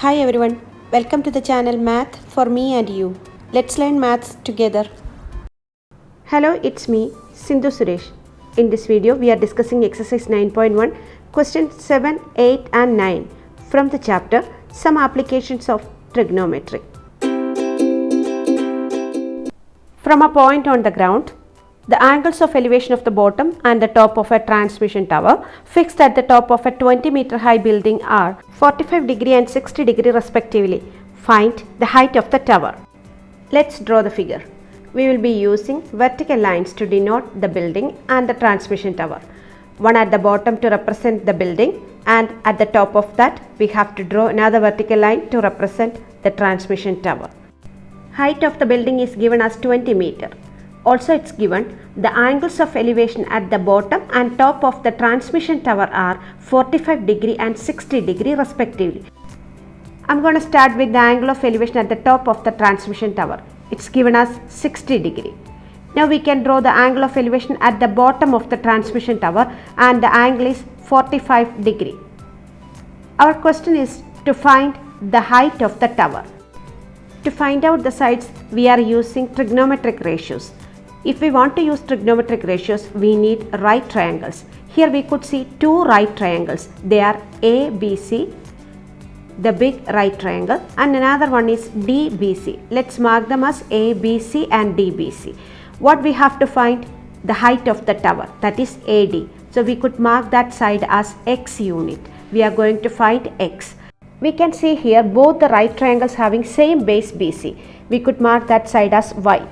Hi everyone, welcome to the channel Math for me and you. Let's learn maths together. Hello, it's me, Sindhu Suresh. In this video, we are discussing exercise 9.1, questions 7, 8 and 9 from the chapter Some Applications of Trigonometry. From a point on the ground, the angles of elevation of the bottom and the top of a transmission tower fixed at the top of a 20-meter high building are 45 degree and 60 degree respectively. Find the height of the tower. Let's draw the figure. We will be using vertical lines to denote the building and the transmission tower. One at the bottom to represent the building, and at the top of that we have to draw another vertical line to represent the transmission tower. Height of the building is given as 20 meter. Also it's given the angles of elevation at the bottom and top of the transmission tower are 45 degree and 60 degree respectively. I'm going to start with the angle of elevation at the top of the transmission tower. It's given as 60 degree. Now we can draw the angle of elevation at the bottom of the transmission tower, and the angle is 45 degree. Our question is to find the height of the tower. To find out the sides, we are using trigonometric ratios. If we want to use trigonometric ratios, we need right triangles. Here we could see two right triangles. They are ABC, the big right triangle, and another one is DBC. Let's mark them as ABC and DBC. What we have to find? The height of the tower, that is AD. So we could mark that side as X unit. We are going to find X. We can see here both the right triangles having same base BC. We could mark that side as Y.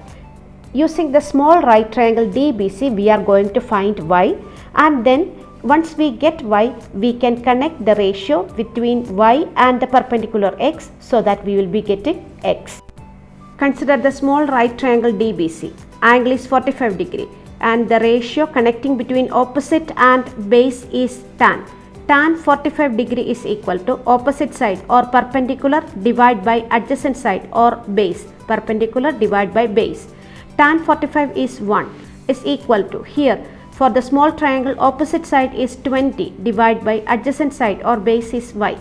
Using the small right triangle DBC, we are going to find Y, and then once we get Y, we can connect the ratio between Y and the perpendicular X so that we will be getting X. Consider the small right triangle DBC. Angle is 45 degree and the ratio connecting between opposite and base is tan. Tan 45 degree is equal to opposite side or perpendicular divided by adjacent side or base. Perpendicular divided by base. Tan 45 is 1 is equal to, here for the small triangle opposite side is 20 divided by adjacent side or base is Y.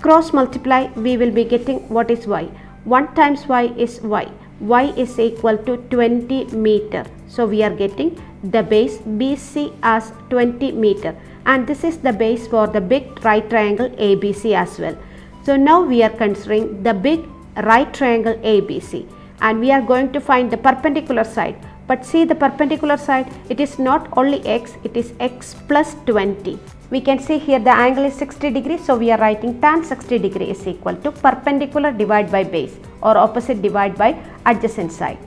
Cross multiply, we will be getting what is Y. 1 times Y is Y. Y is equal to 20 meter. So we are getting the base BC as 20 meter, and this is the base for the big right triangle ABC as well. So now we are considering the big right triangle ABC, and we are going to find the perpendicular side. But see the perpendicular side, it is not only X, it is X plus 20. We can see here the angle is 60 degrees, so we are writing tan 60 degree is equal to perpendicular divided by base or opposite divided by adjacent side.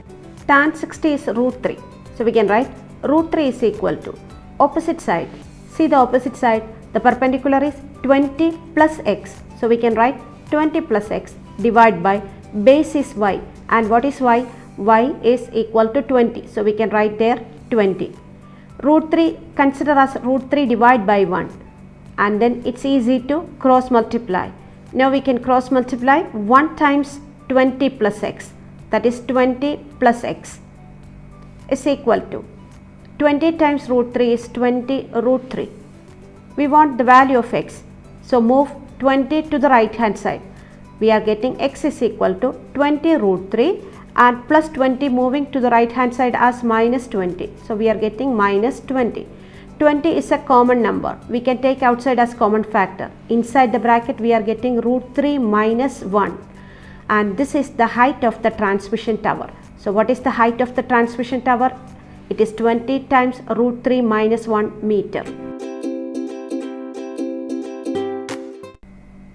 Tan 60 is root 3. So we can write root 3 is equal to opposite side. See the opposite side, the perpendicular is 20 plus X. So we can write 20 plus X divided by base is Y. And what is Y? Y is equal to 20. So we can write there 20. Root 3, consider as root 3 divided by 1. And then it's easy to cross multiply. Now we can cross multiply 1 times 20 plus X. That is 20 plus X is equal to 20 times root 3 is 20 root 3. We want the value of X. So move 20 to the right hand side. We are getting X is equal to 20 root 3 and plus 20 moving to the right hand side as minus 20. So we are getting minus 20. 20 is a common number. We can take outside as common factor. Inside the bracket we are getting root 3 minus 1. And this is the height of the transmission tower. So what is the height of the transmission tower? It is 20 times root 3 minus 1 meter.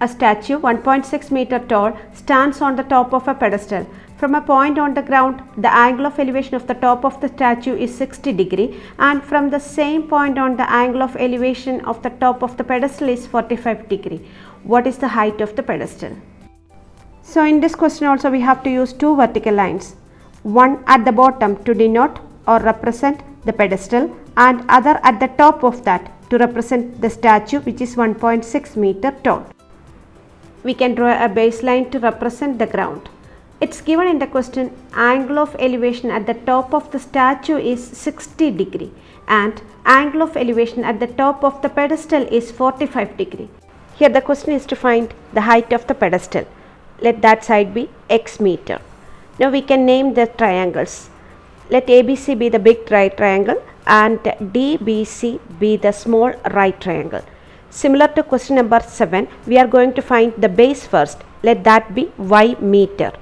A statue 1.6 meter tall stands on the top of a pedestal. From a point on the ground, the angle of elevation of the top of the statue is 60 degree, and from the same point on, the angle of elevation of the top of the pedestal is 45 degree. What is the height of the pedestal? So in this question also we have to use two vertical lines. One at the bottom to denote or represent the pedestal, and other at the top of that to represent the statue, which is 1.6 meter tall. We can draw a baseline to represent the ground. It's given in the question angle of elevation at the top of the statue is 60 degree and angle of elevation at the top of the pedestal is 45 degree. Here the question is to find the height of the pedestal. Let that side be x meter. Now we can name the triangles. Let ABC be the big right triangle and DBC be the small right triangle. Similar to question number 7, we are going to find the base first. Let that be y meter.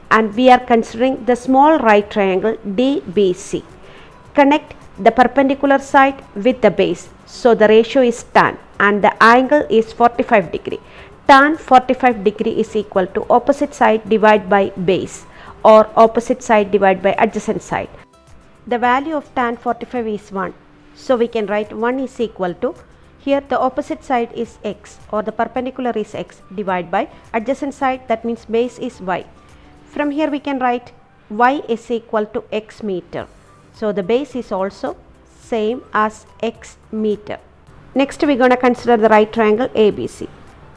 And we are considering the small right triangle DBC. Connect the perpendicular side with the base. So the ratio is tan and the angle is 45 degree. Tan 45 degree is equal to opposite side divided by base or opposite side divided by adjacent side. The value of tan 45 is 1. So we can write 1 is equal to, here the opposite side is x or the perpendicular is x divided by adjacent side, that means base is y. From here we can write y is equal to x meter. So the base is also same as x meter. Next we are going to consider the right triangle ABC.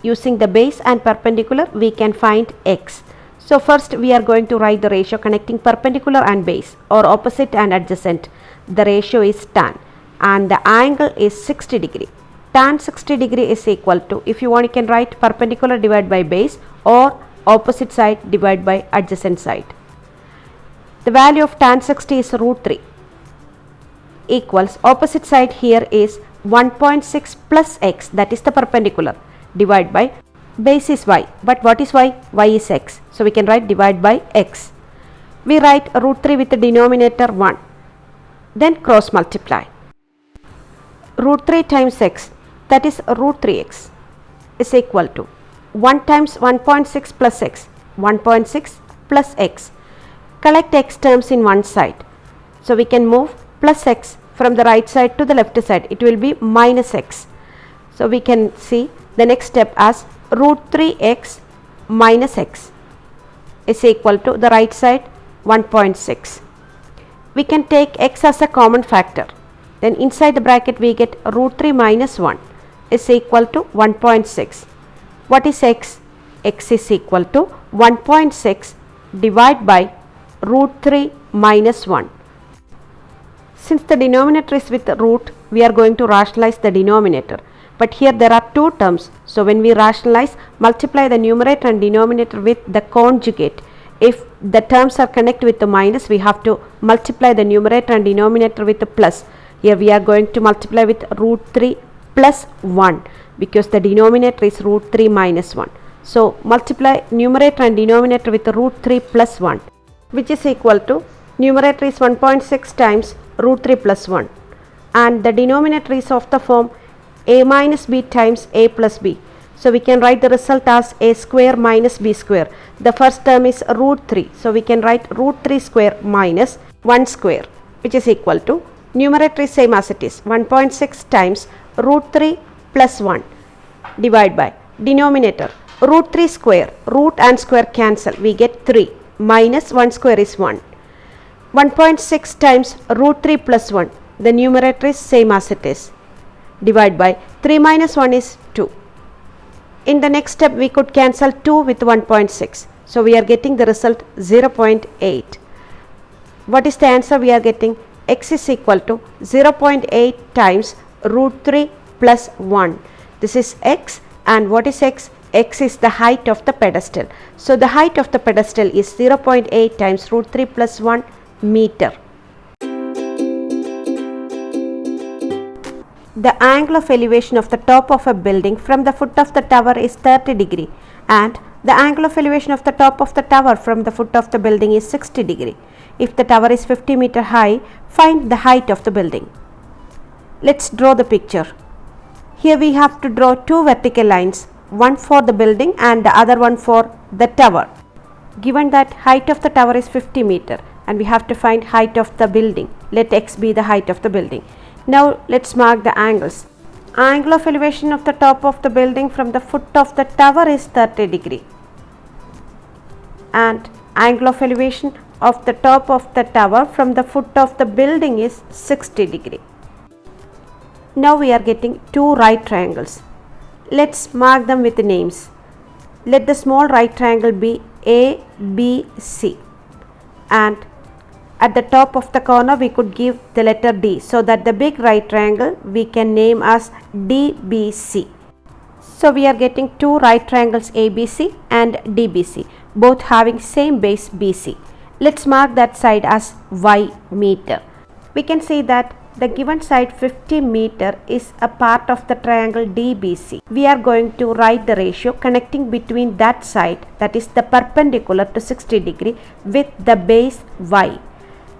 Using the base and perpendicular we can find x. So first we are going to write the ratio connecting perpendicular and base or opposite and adjacent. The ratio is tan and the angle is 60 degree. Tan 60 degree is equal to, if you want you can write perpendicular divided by base or opposite side divided by adjacent side. The value of tan 60 is root 3 equals opposite side here is 1.6 plus x, that is the perpendicular, divided by base is y, but what is y? Y is x. So we can write divide by x. We write root 3 with the denominator 1. Then cross multiply. Root 3 times x, that is root 3x, is equal to 1 times 1.6 plus x, 1.6 plus x. Collect x terms in one side. So we can move plus x from the right side to the left side. It will be minus x. So we can see the next step as root 3x minus x is equal to the right side 1.6. We can take x as a common factor. Then inside the bracket we get root 3 minus 1 is equal to 1.6. What is x? X is equal to 1.6 divided by root 3 minus 1. Since the denominator is with root, we are going to rationalize the denominator. But here there are two terms. So when we rationalize, multiply the numerator and denominator with the conjugate. If the terms are connected with the minus, we have to multiply the numerator and denominator with the plus. Here we are going to multiply with root 3 plus 1 because the denominator is root 3 minus 1. So multiply numerator and denominator with root 3 plus 1, which is equal to, numerator is 1.6 times root 3 plus 1 and the denominator is of the form a minus b times a plus b. So we can write the result as a square minus b square. The first term is root 3. So we can write root 3 square minus 1 square, which is equal to, numerator is same as it is 1.6 times root 3 plus 1 divided by denominator root 3 square, root and square cancel, we get 3 minus 1 square is 1. 1.6 times root 3 plus 1, the numerator is same as it is, divided by 3 minus 1 is 2. In the next step we could cancel 2 with 1.6. So we are getting the result 0.8. What is the answer we are getting? X is equal to 0.8 times root 3 plus 1. This is x, and what is x? X is the height of the pedestal. So the height of the pedestal is 0.8 times root 3 plus 1 meter. The angle of elevation of the top of a building from the foot of the tower is 30 degree and the angle of elevation of the top of the tower from the foot of the building is 60 degree. If the tower is 50 meter high, find the height of the building. Let's draw the picture. Here we have to draw two vertical lines, one for the building and the other one for the tower. Given that height of the tower is 50 meter and we have to find height of the building, let x be the height of the building. Now let's mark the angles. Angle of elevation of the top of the building from the foot of the tower is 30 degree and angle of elevation of the top of the tower from the foot of the building is 60 degree. Now we are getting two right triangles. Let's mark them with the names. Let the small right triangle be ABC and at the top of the corner we could give the letter D, so that the big right triangle we can name as DBC. So we are getting two right triangles ABC and DBC, both having same base BC. Let's mark that side as y meter. We can see that the given side 50 meter is a part of the triangle DBC. We are going to write the ratio connecting between that side, that is the perpendicular to 60 degree, with the base y.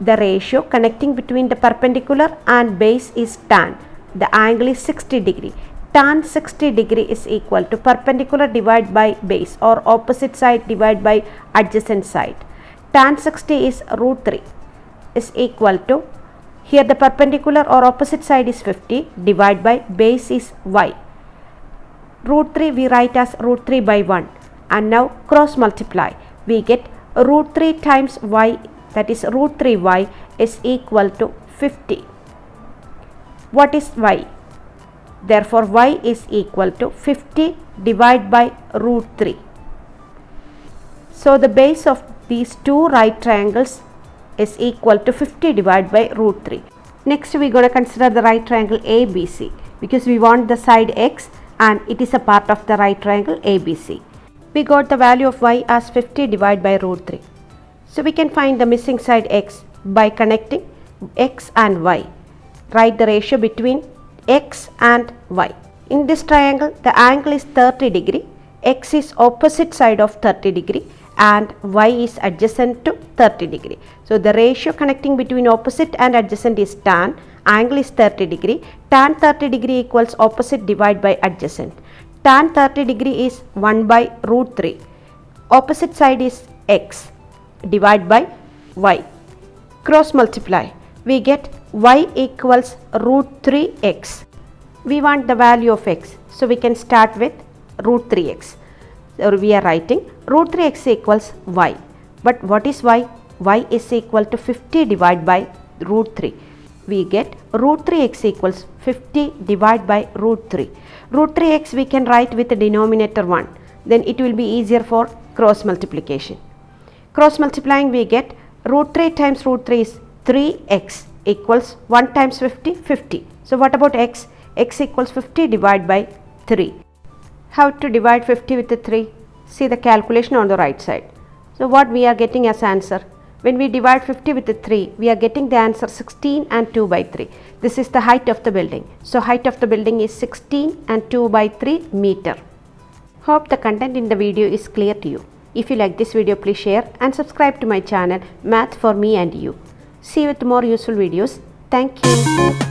The ratio connecting between the perpendicular and base is tan. The angle is 60 degree. Tan 60 degree is equal to perpendicular divided by base, or opposite side divided by adjacent side. Tan 60 is root 3 is equal to, here the perpendicular or opposite side is 50 divided by base is y. Root 3 we write as root 3 by 1, and now cross multiply. We get root 3 times y, that is root 3y, is equal to 50. What is y? Therefore y is equal to 50 divided by root 3. So the base of these two right triangles is equal to 50 divided by root 3. Next we are going to consider the right triangle ABC, because we want the side x and it is a part of the right triangle ABC. We got the value of y as 50 divided by root 3. So we can find the missing side x by connecting x and y. Write the ratio between x and y. In this triangle the angle is 30 degree, x is opposite side of 30 degree and y is adjacent to 30 degree. So the ratio connecting between opposite and adjacent is tan. Angle is 30 degree. Tan 30 degree equals opposite divided by adjacent. Tan 30 degree is 1 by root 3. Opposite side is x divided by y. Cross multiply. We get y equals root 3x. We want the value of x, so we can start with root 3x. So we are writing root 3x equals y. But what is y? Y is equal to 50 divided by root 3. We get root 3x equals 50 divided by root 3. Root 3x we can write with the denominator 1. Then it will be easier for cross multiplication. Cross multiplying we get root 3 times root 3 is 3x equals 1 times 50, 50. So what about x? X equals 50 divided by 3. How to divide 50 with the 3? See the calculation on the right side. So what we are getting as answer? When we divide 50 with the 3, we are getting the answer 16 and 2 by 3. This is the height of the building. So height of the building is 16 and 2 by 3 meter. Hope the content in the video is clear to you. If you like this video, please share and subscribe to my channel Math for Me and You. See you with more useful videos. Thank you.